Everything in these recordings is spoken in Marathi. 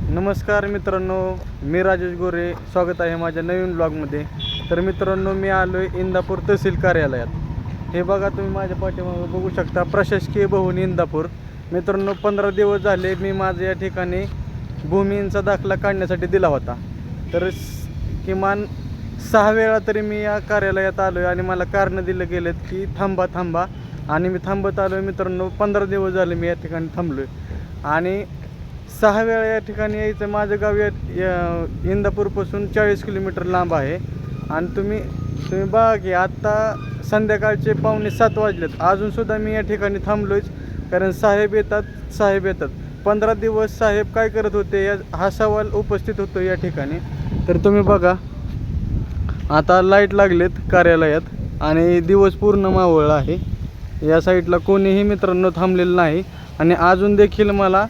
नमस्कार मित्रांनो, मी राजेश गोरे. स्वागत आहे माझ्या नवीन ब्लॉगमध्ये. तर मित्रांनो, मी आलो आहे इंदापूर तहसील कार्यालयात. हे बघा, तुम्ही माझ्या पाठीमागे बघू शकता, प्रशासकीय भवन इंदापूर. मित्रांनो, 15 दिवस झाले मी माझ्या या ठिकाणी भूमींचा दाखला काढण्यासाठी दिला होता. तर किमान 6 वेळा तरी मी या कार्यालयात आलो आहे आणि मला कारणं दिलं गेलेत की थांबा आणि मी थांबत आलो आहे. मित्रांनो, 15 दिवस झाले मी या ठिकाणी थांबलो आहे आणि 6 वेळा या ठिकाणी यायचं. माझं गाव या इंदापूरपासून 40 किलोमीटर लांब आहे आणि तुम्ही बघा की आत्ता संध्याकाळचे 6:45 वाजलेत, अजूनसुद्धा मी या ठिकाणी थांबलोच. कारण साहेब येतात. 15 दिवस साहेब काय करत होते हा सवाल उपस्थित होतो या ठिकाणी. तर तुम्ही बघा, आता लाईट लागलेत कार्यालयात आणि दिवस पूर्ण मावळला आहे. या साईडला कोणीही मित्रांनो थांबलेलं नाही आणि अजून देखील मला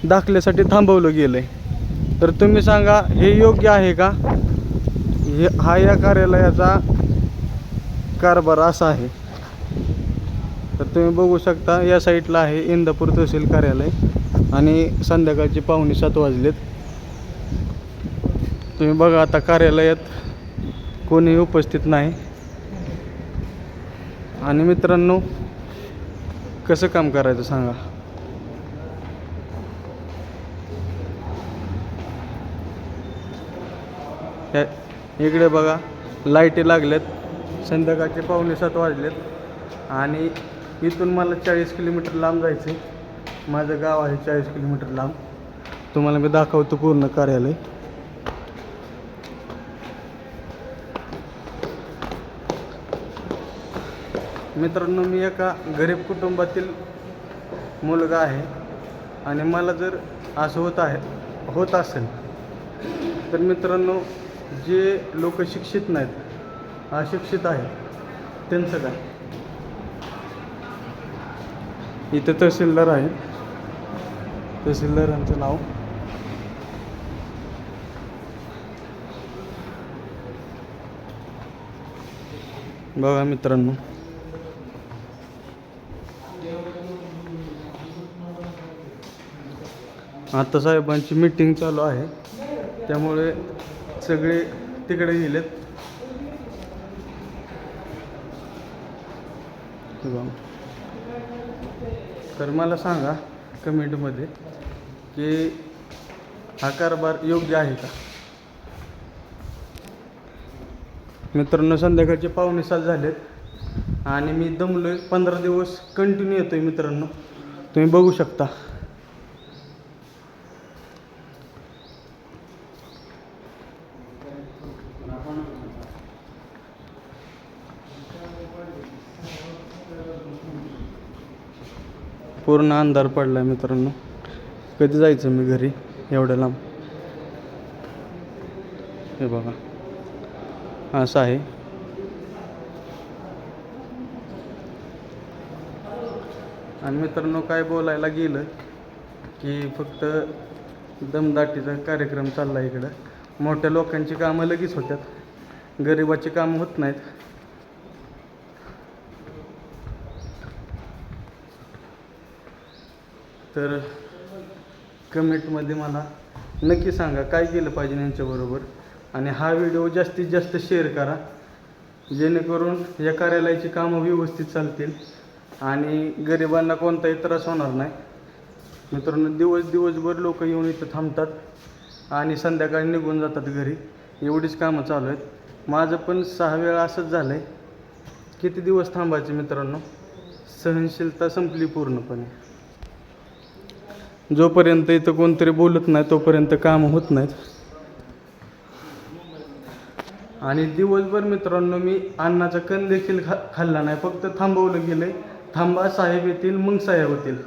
दाखल्यासाठी थांबवलं गेलं आहे. तर तुम्ही सांगा, हे योग्य आहे का? हा या कार्यालयाचा कारभार असा आहे. तर तुम्ही बघू शकता, या साईडला आहे इंदापूर तहसील कार्यालय आणि संध्याकाळचे 6:45 वाजलेत. तुम्ही बघा, आता कार्यालयात कोणीही उपस्थित नाही. आणि मित्रांनो, कसं काम करायचं सांगा. इकडे बघा, लाईटी लागल्यात. संध्याकाळचे 6:45 वाजलेत आणि इथून मला 40 किलोमीटर लांब जायचं आहे. माझं गाव आहे 40 किलोमीटर लांब. तुम्हाला मी दाखवतो पूर्ण कार्यालय. मित्रांनो, मी एका गरीब कुटुंबातील मुलगा आहे आणि मला जर असं होत असेल तर मित्रांनो, जे लोक शिक्षित नाहीत, अशिक्षित आहेत, त्यांचं काय. इथं तहसीलदार आहे, तहसीलदारांचं नाव बघा मित्रांनो. आता साहेबांची मीटिंग चालू आहे, त्यामुळे सगळे तिकडे गेलेत. तर मला सांगा कमेंटमध्ये की हा कारभार योग्य आहे का? मित्रांनो, संध्याकाळचे 6:45 झालेत आणि मी दमलो आहे. 15 दिवस कंटिन्यू येतो आहे मित्रांनो, तुम्ही बघू शकता. पूर्ण अंधार पडला आहे मित्रांनो. कधी जायचं मी घरी एवढ्या लांब? हे बघा, असं आहे. आणि मित्रांनो, काय बोलायला गेलं की फक्त दमदाटीचा कार्यक्रम चालला इकडं. मोठ्या लोकांची कामं लगेच होतात, गरिबाची कामं होत नाहीत. तर कमेंटमध्ये मला नक्की सांगा काय केलं पाहिजे यांच्याबरोबर. आणि हा व्हिडिओ जास्तीत जास्त शेअर करा, जेणेकरून या कार्यालयाची कामं व्यवस्थित चालतील आणि गरिबांना कोणताही त्रास होणार नाही. मित्रांनो, दिवसभर लोक येऊन इथं थांबतात आणि संध्याकाळी निघून जातात घरी. एवढीच कामं चालू आहेत. माझं पण 6 वेळा असंच झालं आहे. किती दिवस थांबायचं मित्रांनो? सहनशीलता संपली पूर्णपणे. जोपर्यंत इथं कोणतरी बोलत नाही तोपर्यंत कामं होत नाहीत. आणि दिवसभर मित्रांनो मी अन्नाचा कण देखील खाल्ला नाही. फक्त थांबवलं गेलं, थांबा साहेब येतील मग साहेब होतील.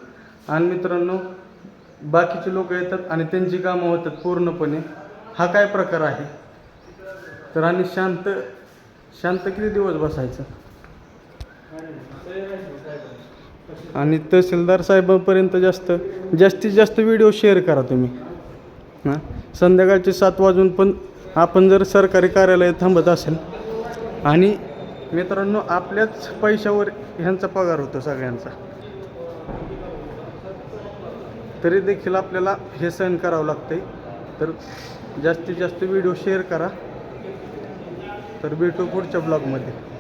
आणि मित्रांनो, बाकीचे लोक येतात आणि त्यांची कामं होतात पूर्णपणे. हा काय प्रकार आहे? तर आणि शांत किती दिवस बसायचं? आणि तहसीलदार साहेबांपर्यंत जास्तीत जास्त व्हिडिओ शेअर करा तुम्ही. संध्याकाळचे 7 वाजून पण आपण जर सरकारी कार्यालयात थांबत असेल आणि मित्रांनो आपल्याच पैशावर ह्यांचा पगार होतो सगळ्यांचा, तरी देखील आपल्याला हे सहन करावं लागतंय. तर जास्तीत जास्त व्हिडिओ शेअर करा. तर भेटू पुढच्या ब्लॉगमध्ये.